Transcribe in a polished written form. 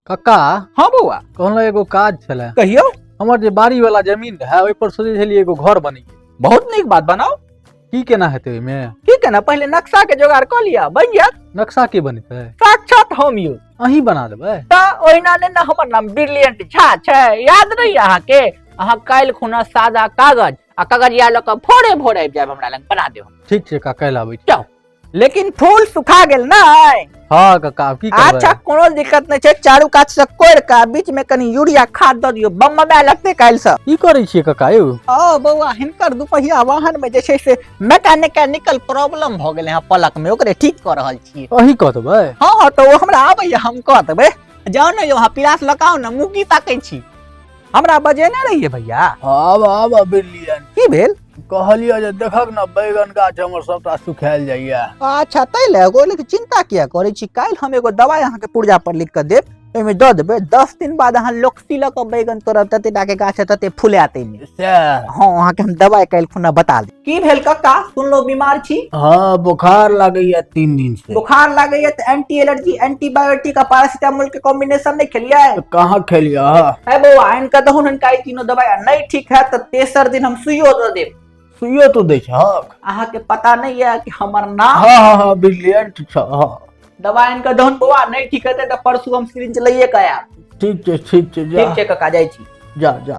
कक्का हाँ बउआ कहलो एगो काज छले। कहियो। हमर जे बाड़ी वाला जमीन है ओइ पर सोचे छलिए एगो घर बनी। बहुत नीक बात बनाओ। की केना हेतै ओइमे? ठीक है ना, पहले नक्शा के जोगाड़ कर लिया, बन जात। नक्शा के बनेतै? साक्षात हम यू अहीं बना देबै? ता ओहिना ने ना हमर नाम ब्रिलियंट झा छै, याद नहीं अहाँ के? अहाँ काल्हि खुना सादा कागज आ कागजिया ल के भोरे भोरे आबि जायब हमरा लग, बना देब। ठीक छै काल्हि आबै छी। जाओ। लेकिन फूल सुखा गेल ना? हाँ कक्का की करबै? अच्छा कोनो दिक्कत नहीं छै, चारू कात से कोड़ के बीच में कनी यूरिया खाद द दियो, बम में लगते काल्हि से। की करै छियै कक्का यौ? ओ बउआ हिनकर दुपहिया वाहन में जे छै से मैकेनिकल प्रॉब्लम भ गेले हैं पलक में, ओकरे ठीक कर रहल छियै। अहीं कह देबै? हाँ तो वो हमरा आबैया, हम कह देबै। जाओ ने यहाँ पिलास लगाओ ना, मुकी ताकै छी। हमरा बजेने रहिए भैया। आब ब्रिलियंट की भेल? कहलियो जे देखक न बैगन गाछ हमर सबटा सुखायल जाइया। अच्छा तै ले एगो लेकिन चिंता किया करै छी, काल्हि हम एगो दवाई अहाँ के पुर्जा पर लिख के देब, ओइमे द देबै। 10 दिन बाद अहाँ लोकसी ल के बैगन तोड़ब, तते टा के गाछ तते फुलाते नहीं। सैह हाँ अहाँ के हम दवाई काल्हि खुना बता देब। की भेल कक्का, सुनलो बीमार छी? हाँ बुखार लागैया 3 दिन से। बुखार लागैया त एंटी एलर्जी एंटीबायोटिक आ पैरासिटामोल के कॉम्बिनेशन नहीं खेलिए? कहाँ खेलिया? है बउआ इनका दहु इनका ई तीनों दवाई नहीं ठीक है त तेसर दिन हम सुइयो द देब। सुइयो तो दै छक? अहाँ के पता नहीं है कि हमर नाम? हाँ ब्रिलियंट छ। हाँ दवाई इनका दहन बउआ नहीं ठीक है त परसू हम सिरिंज लइए के आयब। ठीक छै जा। ठीक छै कक्का, जाइ छी। जा।